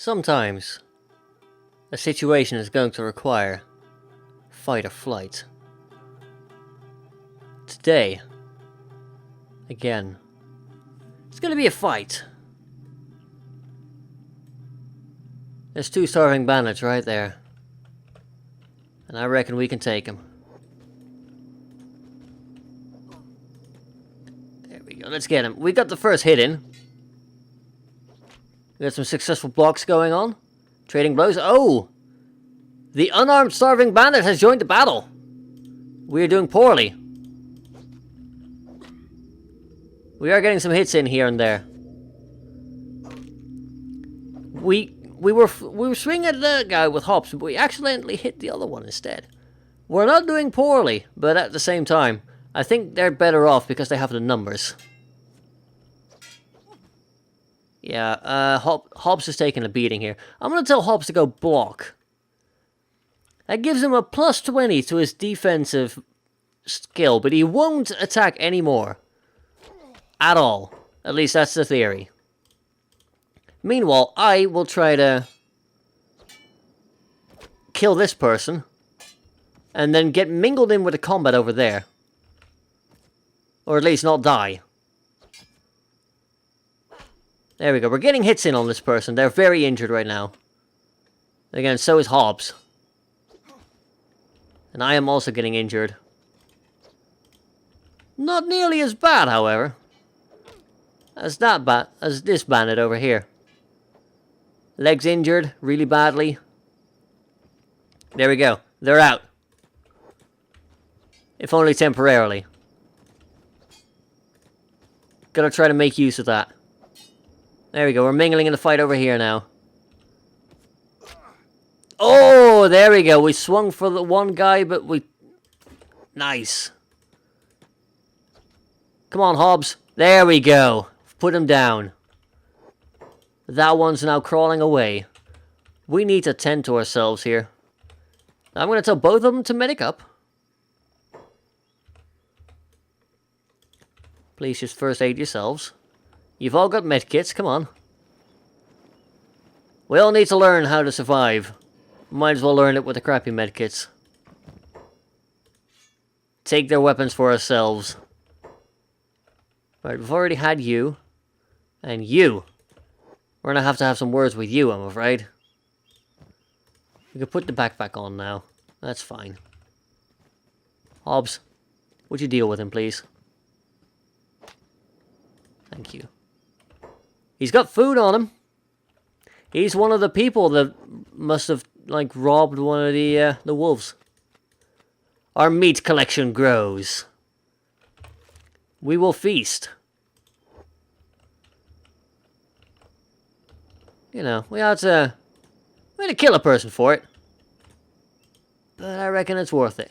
Sometimes, a situation is going to require fight or flight. Today, again, it's going to be a fight. There's 2 starving bandits right there. And I reckon we can take them. There we go, let's get him. We got the first hit in. We got some successful blocks going on. Trading blows. Oh! The unarmed starving bandit has joined the battle. We are doing poorly. We are getting some hits in here and there. We were swinging at the guy with hops, but we accidentally hit the other one instead. We're not doing poorly, but at the same time, I think they're better off because they have the numbers. Yeah, Hobbs is taking a beating here. I'm going to tell Hobbs to go block. That gives him a plus 20 to his defensive skill, but he won't attack anymore. At all. At least that's the theory. Meanwhile, I will try to kill this person, and then get mingled in with the combat over there. Or at least not die. There we go. We're getting hits in on this person. They're very injured right now. Again, so is Hobbs. And I am also getting injured. Not nearly as bad, however, as this bandit over here. Legs injured really badly. There we go. They're out. If only temporarily. Gotta try to make use of that. There we go, we're mingling in the fight over here now. Oh, there we go. We swung for the one guy, but we... Nice. Come on, Hobbs. There we go. Put him down. That one's now crawling away. We need to tend to ourselves here. I'm going to tell both of them to medic up. Please just first aid yourselves. You've all got medkits, come on. We all need to learn how to survive. Might as well learn it with the crappy medkits. Take their weapons for ourselves. Right, we've already had you. And you. We're gonna have to have some words with you, I'm afraid. We can put the backpack on now. That's fine. Hobbs, would you deal with him, please? Thank you. He's got food on him. He's one of the people that must have, like, robbed one of the wolves. Our meat collection grows. We will feast. You know, we had to kill a person for it. But I reckon it's worth it.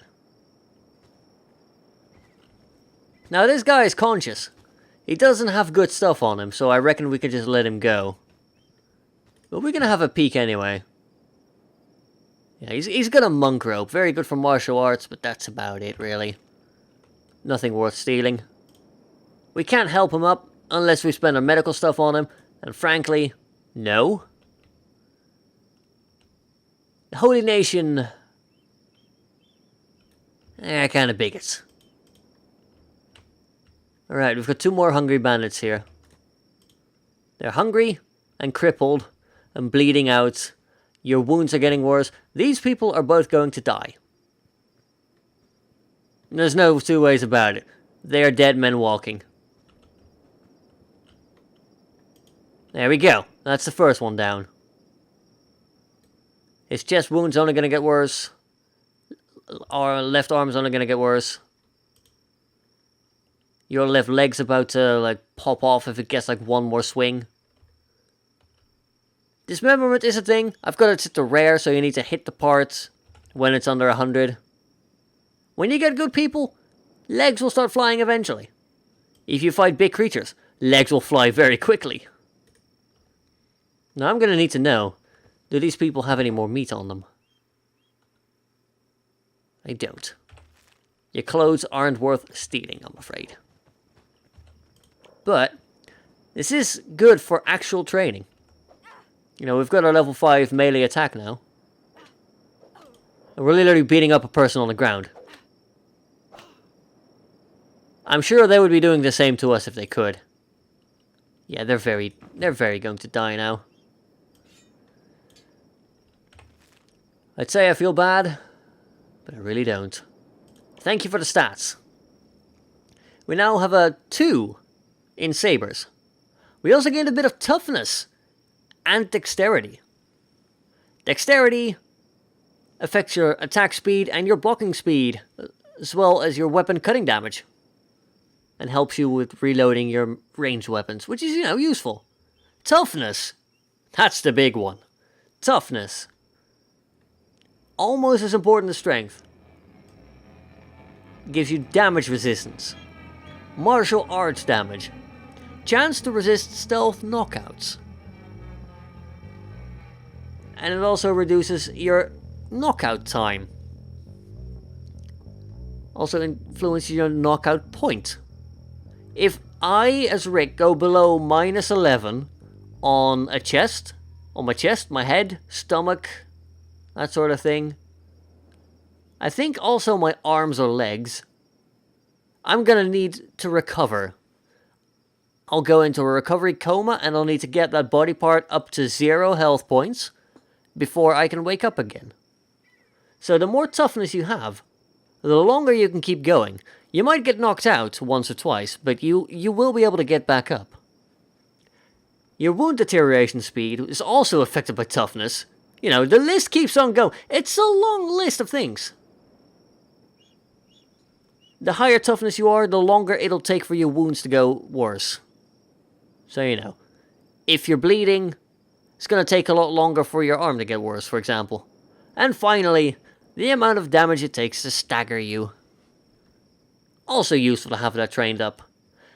Now, this guy is conscious. He doesn't have good stuff on him, so I reckon we could just let him go. But we're gonna have a peek anyway. Yeah, he's got a monk rope. Very good for martial arts, but that's about it, really. Nothing worth stealing. We can't help him up unless we spend our medical stuff on him, and frankly, no. The Holy Nation... they're kind of bigots. Alright, we've got 2 more hungry bandits here. They're hungry and crippled and bleeding out. Your wounds are getting worse. These people are both going to die. There's no 2 ways about it. They are dead men walking. There we go. That's the first one down. His chest wound's only going to get worse. Our left arm's only going to get worse. Your left leg's about to, like, pop off if it gets, like, one more swing. Dismemberment is a thing. I've got it set to rare, so you need to hit the parts when it's under 100. When you get good people, legs will start flying eventually. If you fight big creatures, legs will fly very quickly. Now I'm going to need to know, do these people have any more meat on them? I don't. Your clothes aren't worth stealing, I'm afraid. But, this is good for actual training. You know, we've got our level 5 melee attack now. And we're literally beating up a person on the ground. I'm sure they would be doing the same to us if they could. Yeah, they're very going to die now. I'd say I feel bad, but I really don't. Thank you for the stats. We now have a 2 in sabers. We also gained a bit of toughness and dexterity. Dexterity affects your attack speed and your blocking speed, as well as your weapon cutting damage. And helps you with reloading your ranged weapons, which is, you know, useful. Toughness. That's the big one. Toughness. Almost as important as strength. Gives you damage resistance. Martial arts damage. Chance to resist stealth knockouts. And it also reduces your knockout time. Also influences your knockout point. If I, as Rick, go below -11 on a chest, on my chest, my head, stomach, that sort of thing, I think also my arms or legs, I'm gonna need to recover. I'll go into a recovery coma and I'll need to get that body part up to 0 health points before I can wake up again. So the more toughness you have, the longer you can keep going. You might get knocked out once or twice, but you will be able to get back up. Your wound deterioration speed is also affected by toughness. You know, the list keeps on going. It's a long list of things. The higher toughness you are, the longer it'll take for your wounds to go worse. So, you know, if you're bleeding, it's going to take a lot longer for your arm to get worse, for example. And finally, the amount of damage it takes to stagger you. Also useful to have that trained up.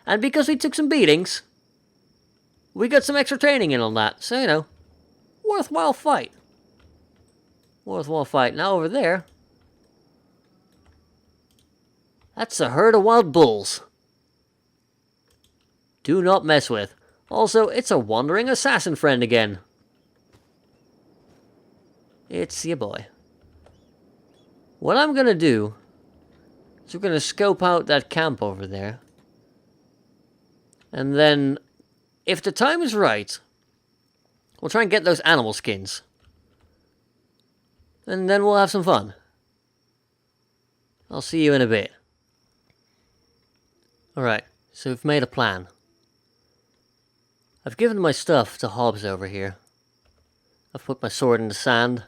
And because we took some beatings, we got some extra training in on that. So, you know, worthwhile fight. Worthwhile fight. Now over there, that's a herd of wild bulls. Do not mess with. Also, it's a wandering assassin friend again. It's your boy. What I'm gonna do is we're gonna scope out that camp over there. And then, if the time is right, we'll try and get those animal skins. And then we'll have some fun. I'll see you in a bit. Alright, so we've made a plan. I've given my stuff to Hobbs over here. I've put my sword in the sand.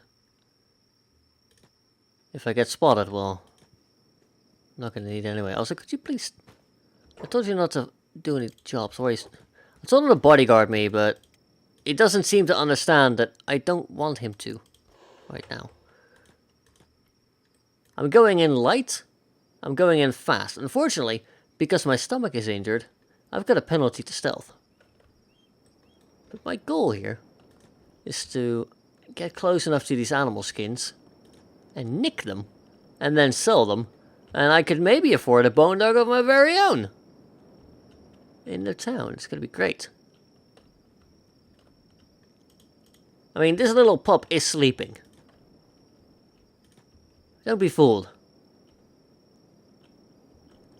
If I get spotted, well, I'm not going to need it anyway. Also, could you please... I told you not to do any jobs. I told him to bodyguard me, but he doesn't seem to understand that I don't want him to right now. I'm going in light. I'm going in fast. Unfortunately, because my stomach is injured, I've got a penalty to stealth. But my goal here is to get close enough to these animal skins and nick them and then sell them, and I could maybe afford a bone dog of my very own in the town. It's gonna be great. I mean, this little pup is sleeping. Don't be fooled.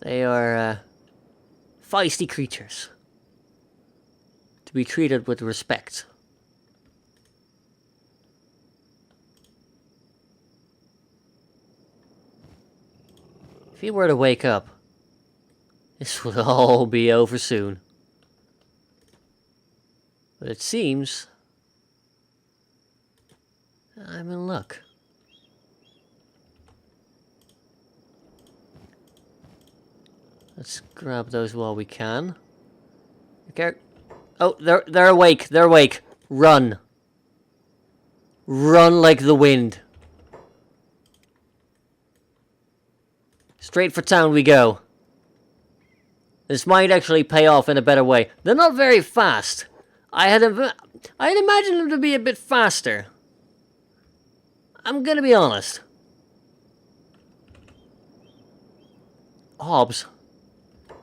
They are feisty creatures to be treated with respect. If he were to wake up, this would all be over soon. But it seems I'm in luck. Let's grab those while we can. Okay. Oh, they're awake. They're awake. Run. Run like the wind. Straight for town we go. This might actually pay off in a better way. They're not very fast. I had imagined them to be a bit faster. I'm gonna be honest. Hobbs,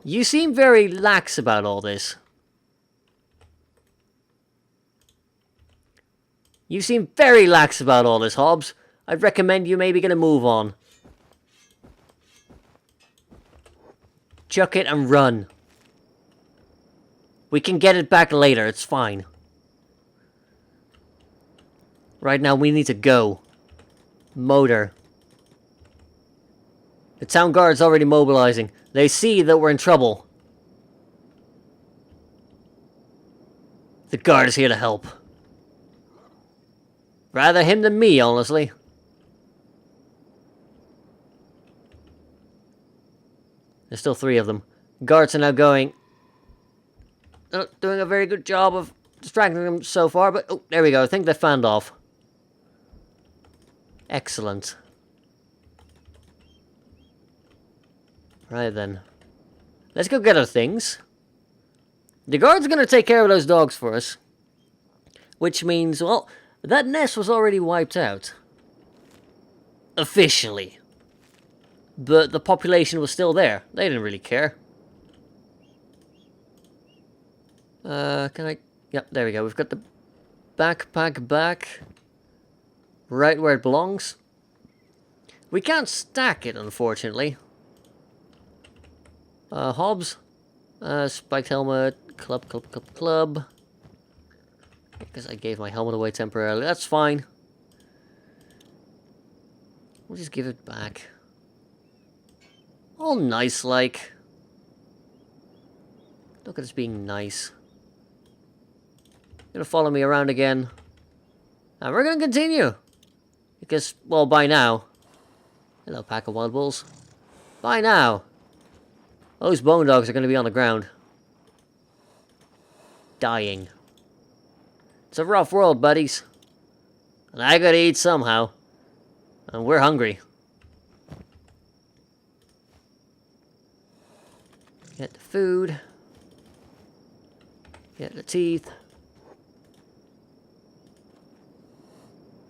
you seem very lax about all this. You seem very lax about all this, Hobbs. I'd recommend you maybe get a move on. Chuck it and run. We can get it back later, it's fine. Right now, we need to go. Motor. The town guard's already mobilizing. They see that we're in trouble. The guard is here to help. Rather him than me, honestly. There's still 3 of them. Guards are now going. They're not doing a very good job of distracting them so far, but... Oh, there we go. I think they fanned off. Excellent. Right then. Let's go get our things. The guard's going to take care of those dogs for us. Which means, well, that nest was already wiped out. Officially. But the population was still there. They didn't really care. Can I... Yep, there we go. We've got the backpack back. Right where it belongs. We can't stack it, unfortunately. Hobbs. Spiked helmet. Club. Because I gave my helmet away temporarily. That's fine. We'll just give it back. All nice like. Look at us being nice. Gonna follow me around again. And we're gonna continue. Because, well, by now... Hello, pack of wild bulls. By now... Those bone dogs are gonna be on the ground. Dying. It's a rough world, buddies. And I gotta eat somehow. And we're hungry. Get the food. Get the teeth.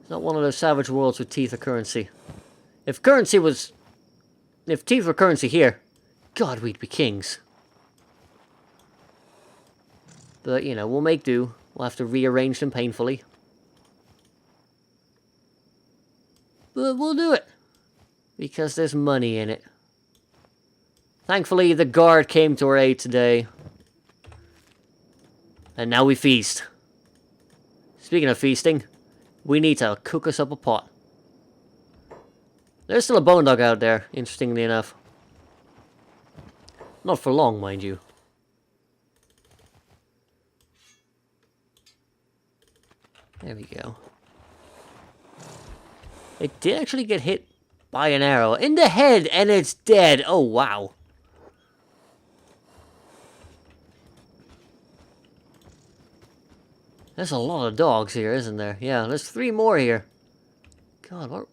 It's not one of those savage worlds with teeth or currency. If currency was... If teeth were currency here, God, we'd be kings. But, you know, we'll make do. We'll have to rearrange them painfully. But we'll do it. Because there's money in it. Thankfully, the guard came to our aid today. And now we feast. Speaking of feasting, we need to cook us up a pot. There's still a bone dog out there, interestingly enough. Not for long, mind you. There we go. It did actually get hit by an arrow in the head, and it's dead. Oh, wow. There's a lot of dogs here, isn't there? Yeah, there's 3 more here. God,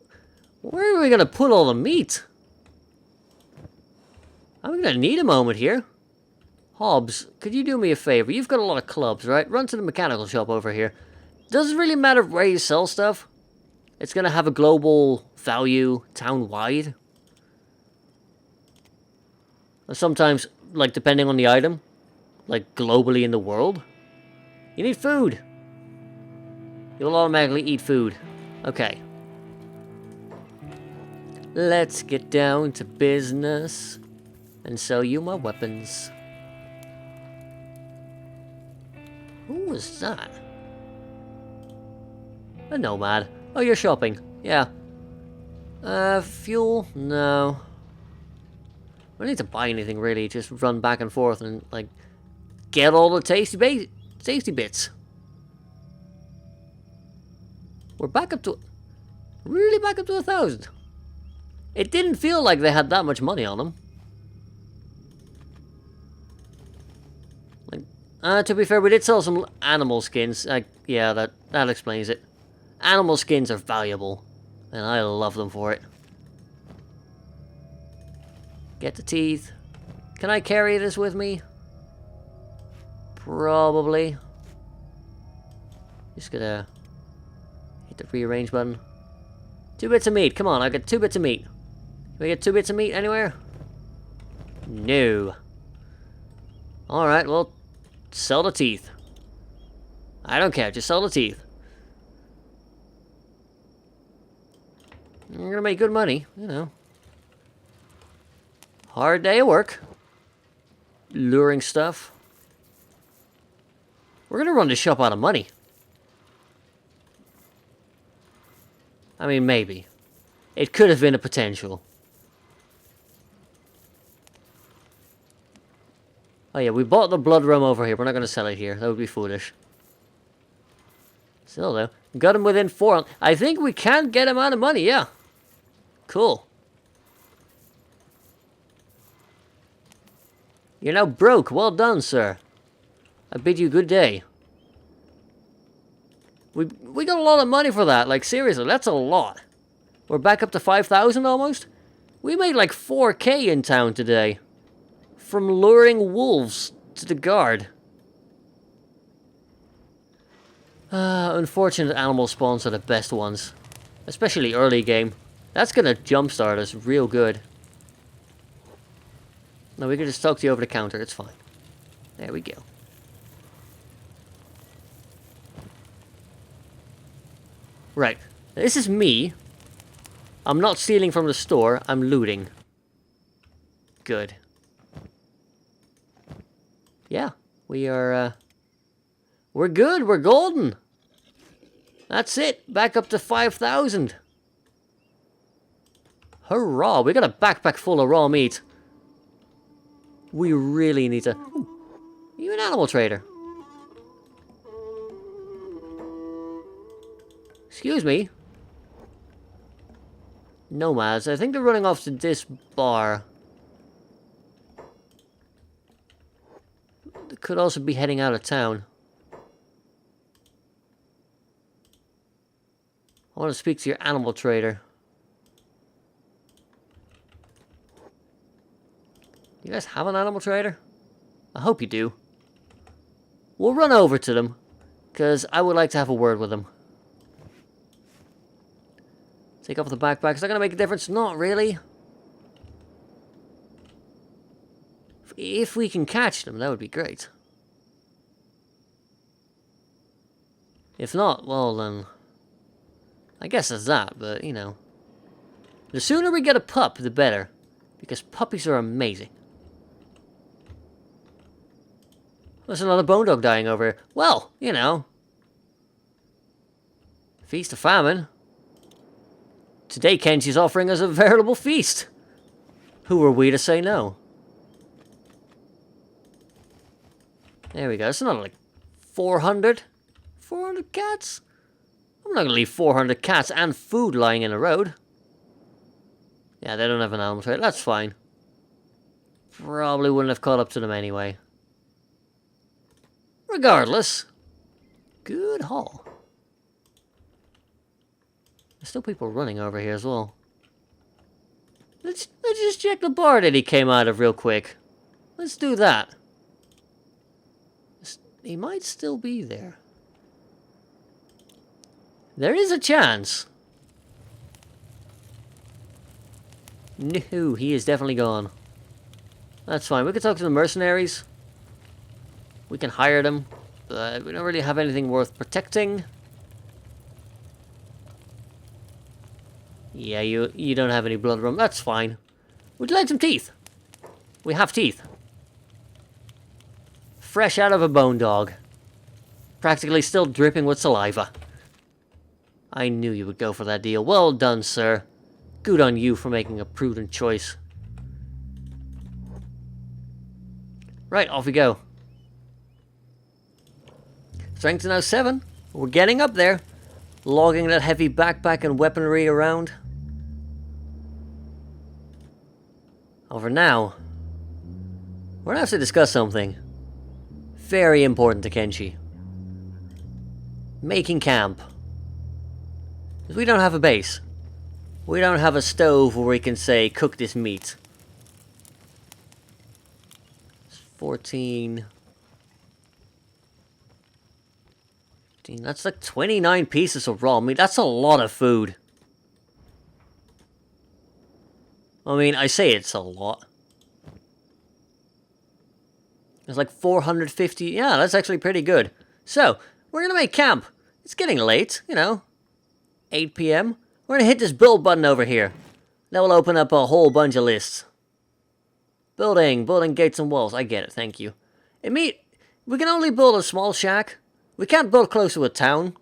where are we going to put all the meat? I'm going to need a moment here. Hobbs, could you do me a favor? You've got a lot of clubs, right? Run to the mechanical shop over here. Doesn't really matter where you sell stuff. It's going to have a global value town-wide. And sometimes, like, depending on the item, like, globally in the world, you need food. You'll automatically eat food. Okay. Let's get down to business and sell you my weapons. Who was that? A nomad. Oh, you're shopping. Yeah. Fuel? No. We don't need to buy anything, really. Just run back and forth and, like, get all the tasty bits. We're back up to... Really back up to 1,000. It didn't feel like they had that much money on them. Like, to be fair, we did sell some animal skins. Yeah, that explains it. Animal skins are valuable, and I love them for it. Get the teeth. Can I carry this with me? Probably. Just gonna hit the rearrange button. 2 bits of meat. Come on, I got 2 bits of meat. Can we get 2 bits of meat anywhere? No. Alright, well, sell the teeth. I don't care, just sell the teeth. We're gonna make good money, you know. Hard day of work. Luring stuff. We're gonna run the shop out of money. I mean, maybe. It could have been a potential. Oh yeah, we bought the blood rum over here. We're not gonna sell it here. That would be foolish. Still though, got him within 4. I think we can get him out of money, yeah. Cool. You're now broke. Well done, sir. I bid you good day. We got a lot of money for that. Like, seriously, that's a lot. We're back up to 5,000 almost. We made like 4K in town today. From luring wolves to the guard. Unfortunate animal spawns are the best ones. Especially early game. That's gonna jumpstart us real good. No, we can just talk to you over the counter. It's fine. There we go. Right. This is me. I'm not stealing from the store. I'm looting. Good. Yeah. We are, we're good. We're golden. That's it. Back up to 5,000. Hurrah. We got a backpack full of raw meat. We really need to... Ooh, are you an animal trader? Excuse me. Nomads. I think they're running off to this bar. They could also be heading out of town. I want to speak to your animal trader. You guys have an animal trader? I hope you do. We'll run over to them, because I would like to have a word with them. Take off the backpack. Is that going to make a difference? Not really. If we can catch them, that would be great. If not, well then... I guess that's that, but, you know. The sooner we get a pup, the better. Because puppies are amazing. There's another bone dog dying over here. Well, you know. Feast of famine. Today Kenshi's offering us a veritable feast. Who are we to say no? There we go. It's not like 400. 400 cats? I'm not going to leave 400 cats and food lying in the road. Yeah, they don't have an animal trade. That's fine. Probably wouldn't have caught up to them anyway. Regardless. Good haul. There's still people running over here as well. Let's just check the bar that he came out of real quick. Let's do that. He might still be there. There is a chance. No, he is definitely gone. That's fine. We can talk to the mercenaries. We can hire them. But we don't really have anything worth protecting. Yeah, you don't have any blood rum. That's fine. Would you like some teeth? We have teeth. Fresh out of a bone dog. Practically still dripping with saliva. I knew you would go for that deal. Well done, sir. Good on you for making a prudent choice. Right, off we go. Strength now 7. We're getting up there. Logging that heavy backpack and weaponry around. Over now. We're going to have to discuss something. Very important to Kenshi. Making camp. Because we don't have a base. We don't have a stove where we can say, cook this meat. It's 14... 15. That's like 29 pieces of raw meat. That's a lot of food. I mean, I say it's a lot. It's like 450. Yeah, that's actually pretty good. So, we're gonna make camp. It's getting late, you know. 8 p.m. We're gonna hit this build button over here. That will open up a whole bunch of lists. Building gates and walls. I get it, thank you. We can only build a small shack. We can't build close to a town.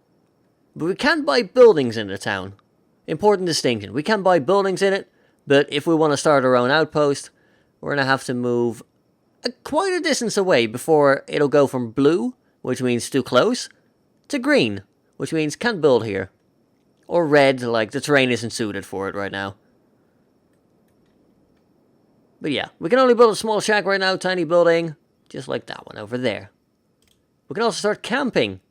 But we can buy buildings in the town. Important distinction. We can buy buildings in it, but if we want to start our own outpost, we're going to have to move quite a distance away before it'll go from blue, which means too close, to green, which means can't build here. Or red, like the terrain isn't suited for it right now. But yeah, we can only build a small shack right now, tiny building, just like that one over there. We can also start camping.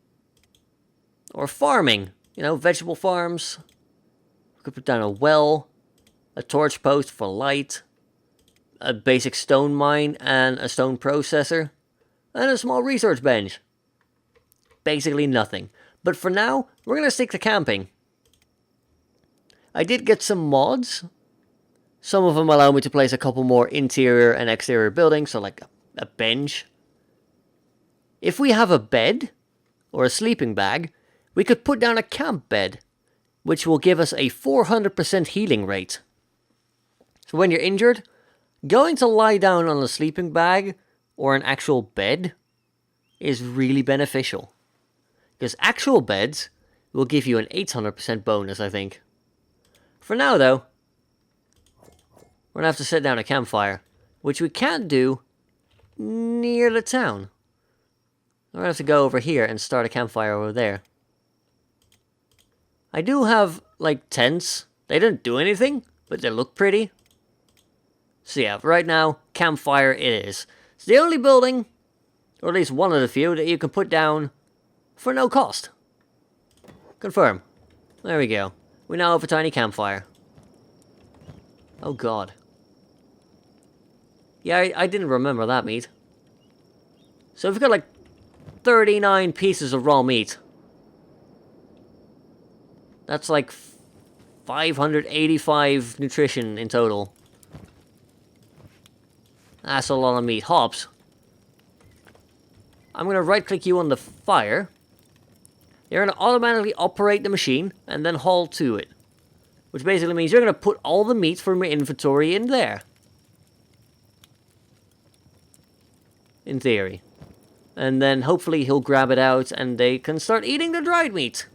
Or farming, you know, vegetable farms. We could put down a well, a torch post for light, a basic stone mine and a stone processor, and a small research bench. Basically nothing. But for now, we're going to stick to camping. I did get some mods. Some of them allow me to place a couple more interior and exterior buildings, so like a bench. If we have a bed, or a sleeping bag, we could put down a camp bed, which will give us a 400% healing rate. So when you're injured, going to lie down on a sleeping bag or an actual bed is really beneficial. Because actual beds will give you an 800% bonus, I think. For now, though, we're going to have to set down a campfire, which we can't do near the town. We're going to have to go over here and start a campfire over there. I do have, like, tents. They don't do anything, but they look pretty. So yeah, right now, campfire it is. It's the only building, or at least one of the few, that you can put down for no cost. Confirm. There we go. We now have a tiny campfire. Oh god. Yeah, I didn't remember that meat. So we've got like 39 pieces of raw meat. That's like 585 nutrition in total. That's a lot of meat. Hops. I'm going to right click you on the fire. You're going to automatically operate the machine and then haul to it. Which basically means you're going to put all the meat from your inventory in there. In theory. And then hopefully he'll grab it out and they can start eating the dried meat.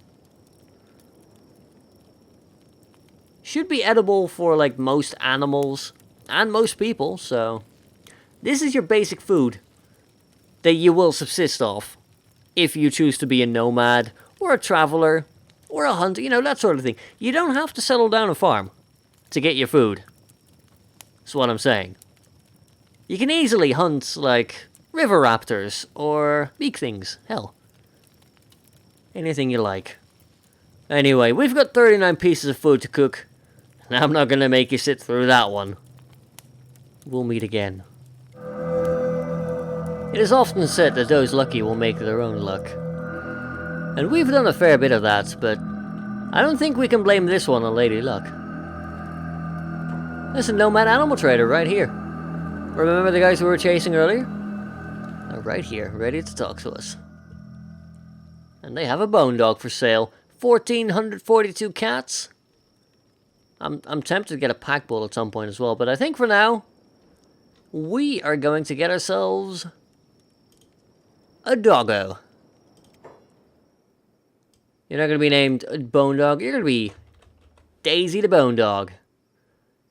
Should be edible for like most animals and most people, so this is your basic food that you will subsist off if you choose to be a nomad or a traveler or a hunter, you know, that sort of thing. You don't have to settle down a farm to get your food. That's what I'm saying. You can easily hunt like river raptors or big things, hell. Anything you like. Anyway, we've got 39 pieces of food to cook. And I'm not going to make you sit through that one. We'll meet again. It is often said that those lucky will make their own luck. And we've done a fair bit of that, but I don't think we can blame this one on Lady Luck. There's a nomad animal trader right here. Remember the guys we were chasing earlier? They're right here, ready to talk to us. And they have a bone dog for sale. 1,442 cats. I'm tempted to get a pack bull at some point as well, but I think for now, we are going to get ourselves a doggo. You're not going to be named Bone Dog, you're going to be Daisy the Bone Dog.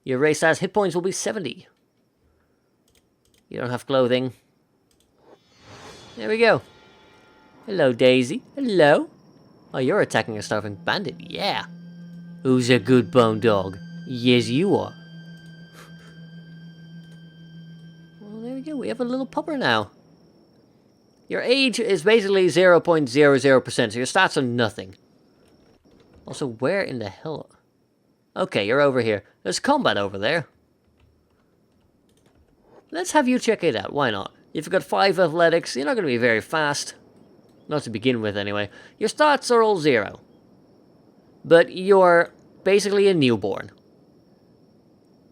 Your race stats hit points will be 70. You don't have clothing. There we go. Hello, Daisy. Hello. Oh, you're attacking a starving bandit. Yeah. Who's a good bone dog? Yes, you are. Well, there we go. We have a little pupper now. Your age is basically 0.00%, so your stats are nothing. Also, where in the hell... Okay, you're over here. There's combat over there. Let's have you check it out. Why not? You've got 5 athletics. You're not going to be very fast. Not to begin with, anyway. Your stats are all 0. But you're basically a newborn.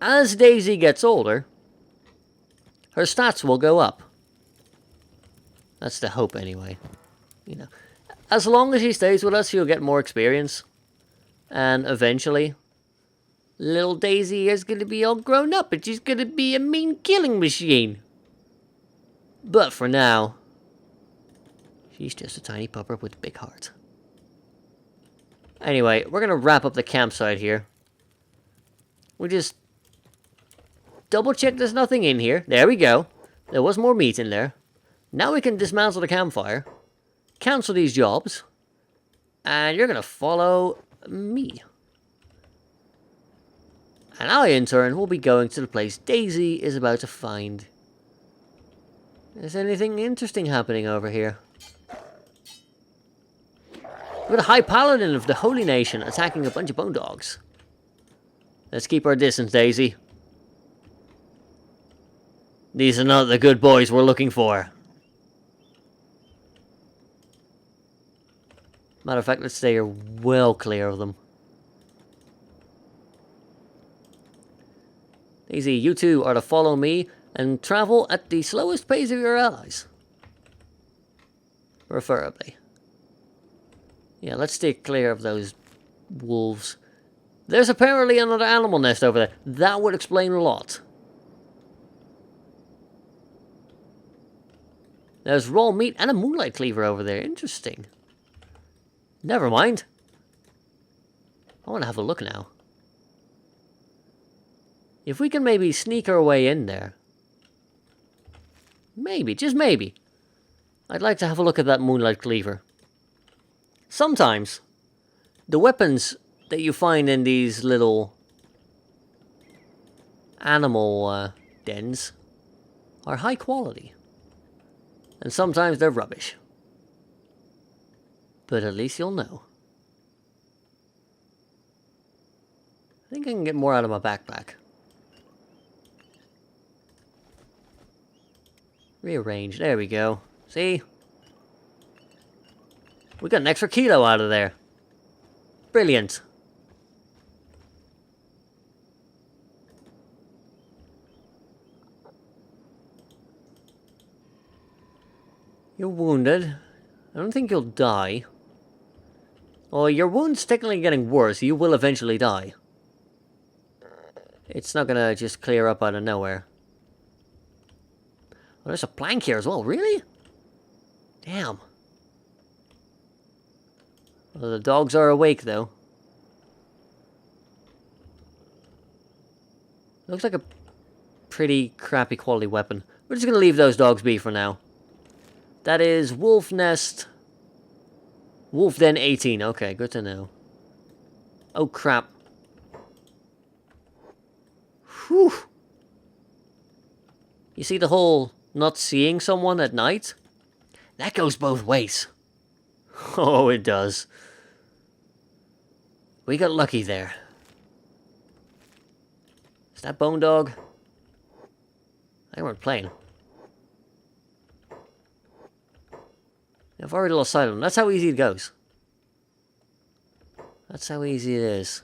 As Daisy gets older, her stats will go up. That's the hope, anyway. You know, as long as she stays with us, she'll get more experience. And eventually, little Daisy is going to be all grown up and she's going to be a mean killing machine. But for now, she's just a tiny pupper with a big heart. Anyway, we're going to wrap up the campsite here. We just double check there's nothing in here. There we go. There was more meat in there. Now we can dismantle the campfire, cancel these jobs, and you're going to follow me. And I, in turn, will be going to the place Daisy is about to find. Is anything interesting happening over here? We've got a high paladin of the Holy Nation attacking a bunch of bone dogs. Let's keep our distance, Daisy. These are not the good boys we're looking for. Matter of fact, let's stay well clear of them. Daisy, you two are to follow me and travel at the slowest pace of your allies. Preferably. Yeah, let's stay clear of those wolves. There's apparently another animal nest over there. That would explain a lot. There's raw meat and a moonlight cleaver over there. Interesting. Never mind. I want to have a look now. If we can maybe sneak our way in there. Maybe, just maybe. I'd like to have a look at that moonlight cleaver. Sometimes, the weapons that you find in these little animal dens are high quality. And sometimes they're rubbish. But at least you'll know. I think I can get more out of my backpack. Rearrange. There we go. See? We got an extra kilo out of there. Brilliant. You're wounded. I don't think you'll die. Well, your wound's technically getting worse. You will eventually die. It's not gonna just clear up out of nowhere. Oh, there's a plank here as well. Really? Damn. Well, the dogs are awake, though. Looks like a pretty crappy quality weapon. We're just gonna leave those dogs be for now. That is Wolf Nest. Wolf Den 18. Okay, good to know. Oh, crap. Whew. You see the whole not seeing someone at night? That goes both ways. Oh, it does. We got lucky there. Is that Bone Dog? They weren't playing. I've already lost sight of them. That's how easy it goes. That's how easy it is.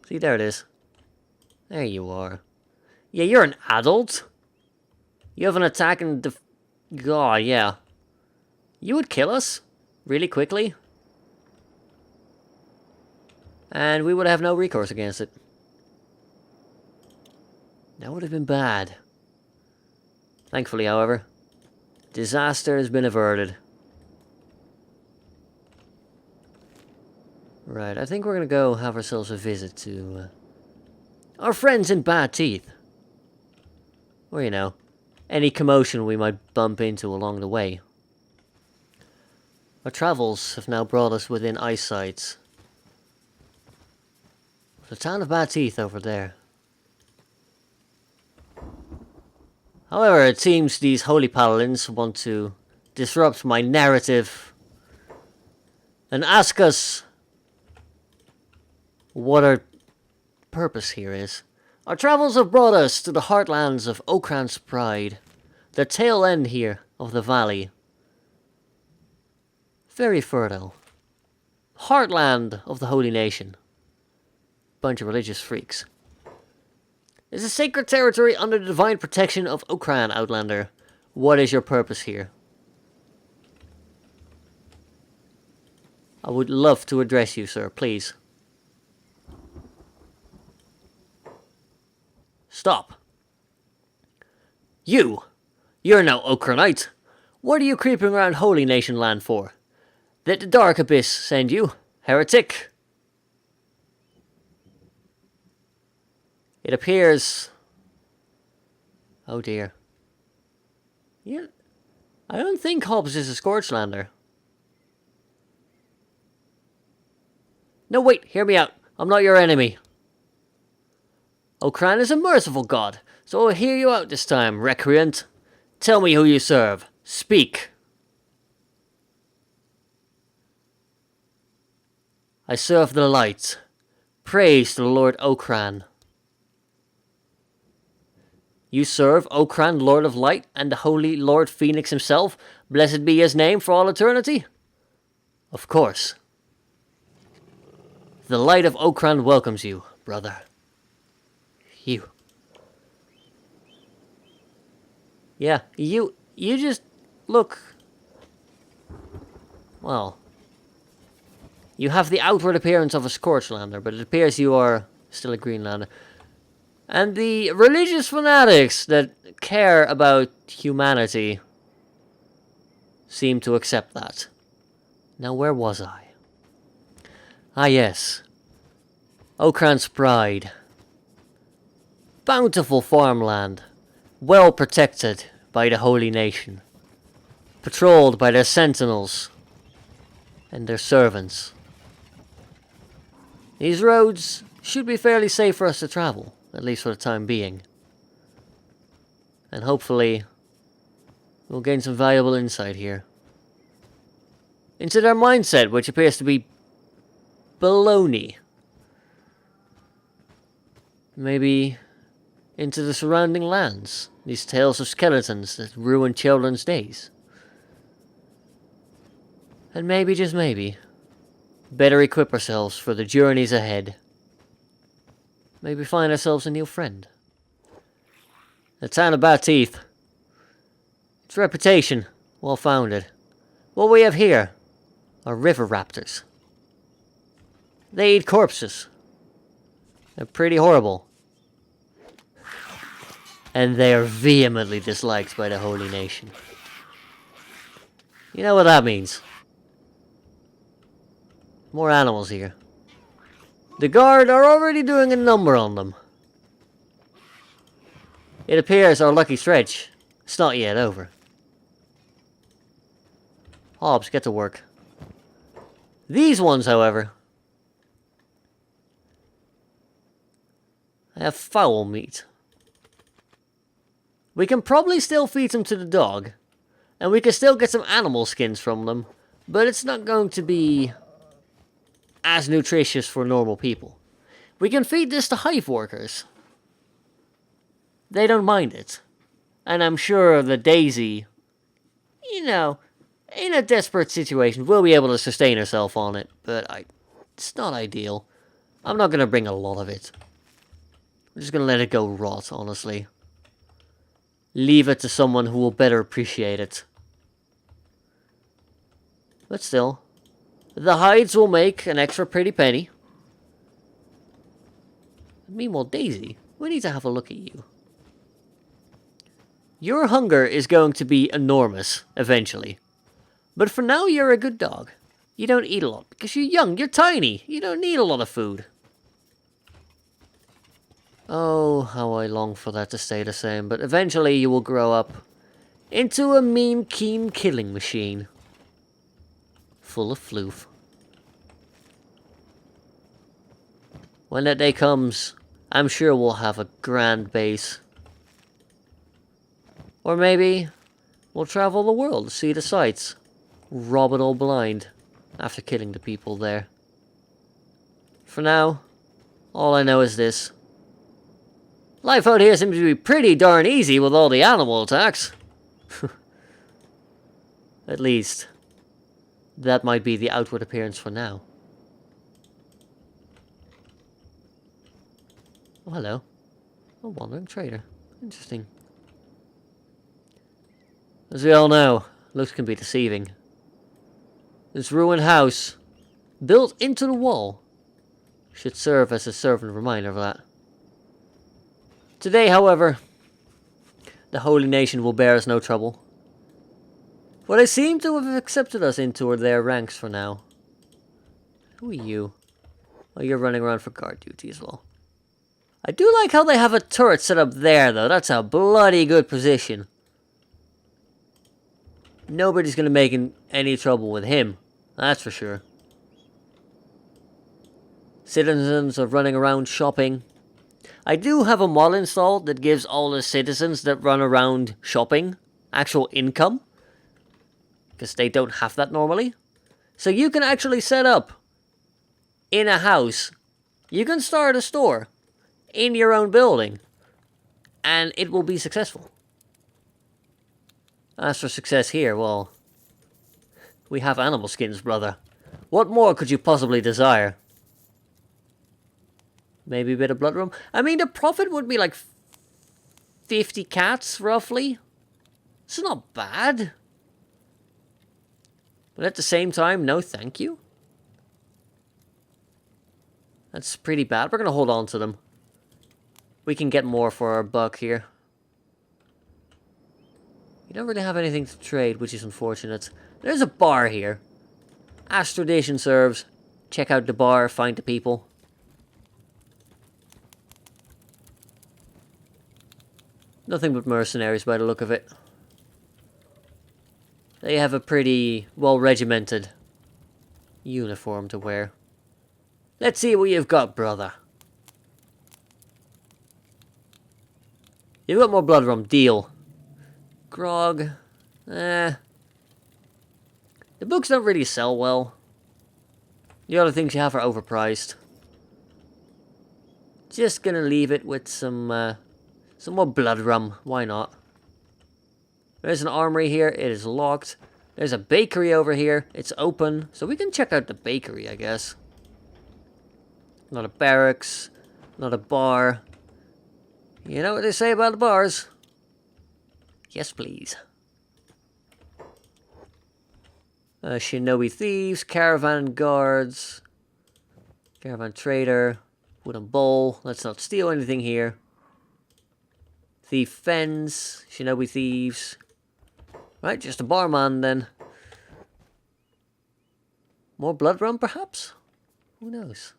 See, there it is. There you are. Yeah, you're an adult. You have an attack and God, yeah. You would kill us? Really quickly? And we would have no recourse against it. That would have been bad. Thankfully, however, disaster has been averted. Right, I think we're gonna go have ourselves a visit to our friends in Bad Teeth. Or, you know, any commotion we might bump into along the way. Our travels have now brought us within eyesight. The town of Bad Teeth over there. However, it seems these holy paladins want to disrupt my narrative and ask us what our purpose here is. Our travels have brought us to the heartlands of Okran's Pride, the tail end here of the valley. Very fertile. Heartland of the Holy Nation. Bunch of religious freaks. It's a sacred territory under the divine protection of Okran, Outlander. What is your purpose here? I would love to address you, sir, please. Stop. You're no Okranite. What are you creeping around Holy Nation land for? Did the Dark Abyss send you, heretic? It appears... Oh dear. Yeah, I don't think Hobbs is a Scorchlander. No, wait, hear me out. I'm not your enemy. Okran is a merciful god, so I'll hear you out this time, recreant. Tell me who you serve. Speak. I serve the light. Praise to the Lord Okran. You serve Okran, Lord of Light, and the Holy Lord Phoenix himself? Blessed be his name for all eternity? Of course. The light of Okran welcomes you, brother. You. Yeah, you just look... Well... You have the outward appearance of a Scorchlander, but it appears you are still a Greenlander. And the religious fanatics that care about humanity seem to accept that. Now, where was I? Ah, yes. Okran's pride. Bountiful farmland, well protected by the Holy Nation. Patrolled by their sentinels and their servants. These roads should be fairly safe for us to travel, at least for the time being. And hopefully, we'll gain some valuable insight here. Into their mindset, which appears to be baloney. Maybe into the surrounding lands, these tales of skeletons that ruin children's days. And maybe, just maybe, better equip ourselves for the journeys ahead. Maybe find ourselves a new friend. The town of Bateeth. Its reputation, well founded. What we have here are river raptors. They eat corpses. They're pretty horrible. And they are vehemently disliked by the Holy Nation. You know what that means. More animals here. The guard are already doing a number on them. It appears our lucky stretch is not yet over. Hobbs, get to work. These ones, however, have foul meat. We can probably still feed them to the dog, and we can still get some animal skins from them, but it's not going to be as nutritious for normal people. We can feed this to hive workers. They don't mind it. And I'm sure that Daisy, you know, in a desperate situation, will be able to sustain herself on it, but it's not ideal. I'm not going to bring a lot of it. I'm just going to let it go rot, honestly. Leave it to someone who will better appreciate it. But still, the hides will make an extra pretty penny. Meanwhile, Daisy, we need to have a look at you. Your hunger is going to be enormous, eventually. But for now, you're a good dog. You don't eat a lot, because you're young, you're tiny. You don't need a lot of food. Oh, how I long for that to stay the same, but eventually you will grow up into a mean, keen killing machine. Full of floof. When that day comes, I'm sure we'll have a grand base. Or maybe we'll travel the world to see the sights. Rob it all blind after killing the people there. For now, all I know is this. Life out here seems to be pretty darn easy with all the animal attacks. At least, that might be the outward appearance for now. Oh, hello. A wandering trader. Interesting. As we all know, looks can be deceiving. This ruined house Built into the wall. Should serve as a servant reminder of that. Today, however, the Holy Nation will bear us no trouble. For they seem to have accepted us into their ranks for now. Who are you? Oh, you're running around for guard duty as well. I do like how they have a turret set up there, though. That's a bloody good position. Nobody's going to make any trouble with him. That's for sure. Citizens are running around shopping. I do have a mod installed that gives all the citizens that run around shopping actual income. Because they don't have that normally. So you can actually set up in a house. You can start a store in your own building. And it will be successful. As for success here, well, we have animal skins, brother. What more could you possibly desire? Maybe a bit of blood room. I mean, the profit would be like 50 cats, roughly. It's not bad. But at the same time, no thank you. That's pretty bad. We're going to hold on to them. We can get more for our buck here. You don't really have anything to trade, which is unfortunate. There's a bar here. As tradition serves, check out the bar, find the people. Nothing but mercenaries by the look of it. They have a pretty well-regimented uniform to wear. Let's see what you've got, brother. You've got more blood rum. Deal. Grog. The books don't really sell well. The other things you have are overpriced. Just gonna leave it with some more blood rum. Why not? There's an armory here. It is locked. There's a bakery over here. It's open. So we can check out the bakery, I guess. Not a barracks. Not a bar. You know what they say about the bars? Yes, please. Shinobi thieves. Caravan guards. Caravan trader. Wooden bowl. Let's not steal anything here. Thief fence. Shinobi thieves. Right, just a barman then. More blood rum, perhaps? Who knows?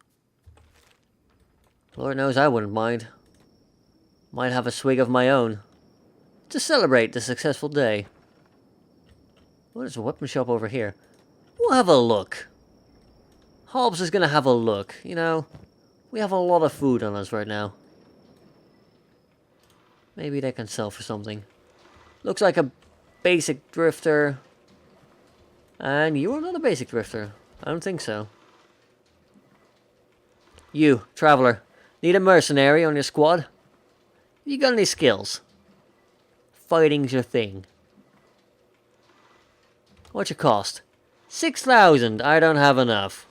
Lord knows I wouldn't mind. Might have a swig of my own. To celebrate the successful day. Oh, there's a weapon shop over here. We'll have a look. Hobbs is gonna have a look. You know, we have a lot of food on us right now. Maybe they can sell for something. Looks like a basic drifter. And you are not a basic drifter. I don't think so. You, traveler. Need a mercenary on your squad? You got any skills? Fighting's your thing. What's your cost? 6,000. I don't have enough.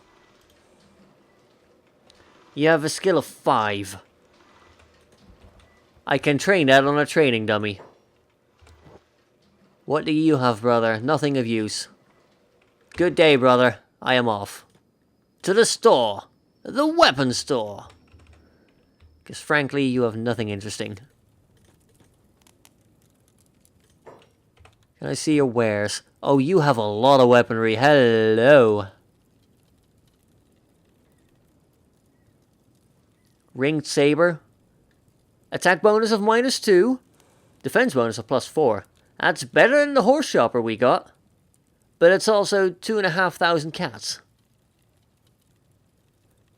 You have a skill of 5. I can train that on a training dummy. What do you have, brother? Nothing of use. Good day, brother. I am off. To the store. The weapon store. Because frankly, you have nothing interesting. Can I see your wares? Oh, you have a lot of weaponry. Hello. Ringed saber. Attack bonus of -2. Defense bonus of +4. That's better than the horse shopper we got. But it's also 2,500 cats.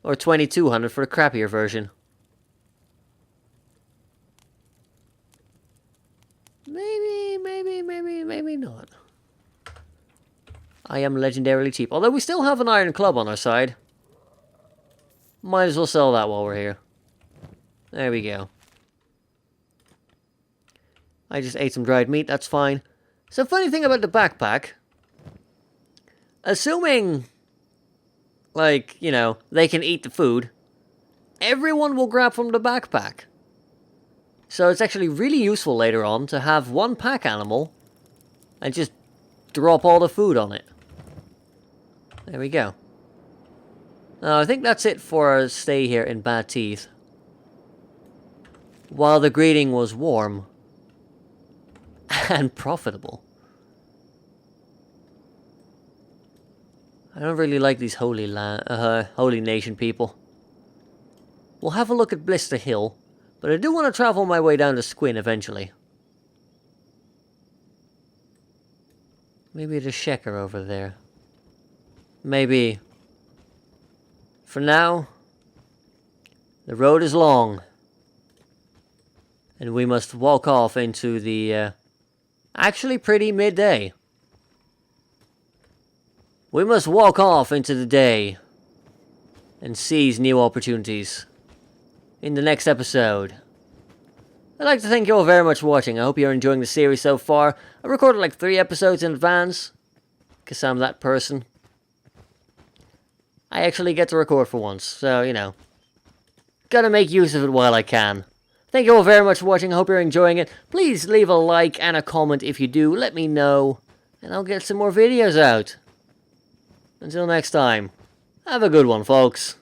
Or 2,200 for the crappier version. Maybe not. I am legendarily cheap. Although we still have an iron club on our side. Might as well sell that while we're here. There we go. I just ate some dried meat, that's fine. So funny thing about the backpack. Assuming, like, you know, they can eat the food. Everyone will grab from the backpack. So it's actually really useful later on to have one pack animal. And just drop all the food on it. There we go. I think that's it for our stay here in Bad Teeth. While the greeting was warm and profitable. I don't really like these holy nation people. We'll have a look at Blister Hill, but I do want to travel my way down to Squin eventually. Maybe the Shecker over there. Maybe. For now, the road is long. And we must walk off into the, actually pretty midday. We must walk off into the day and seize new opportunities in the next episode. I'd like to thank you all very much for watching. I hope you're enjoying the series so far. I recorded like 3 episodes in advance, because I'm that person. I actually get to record for once, so, you know. Gotta make use of it while I can. Thank you all very much for watching. I hope you're enjoying it. Please leave a like and a comment if you do. Let me know, and I'll get some more videos out. Until next time, have a good one, folks.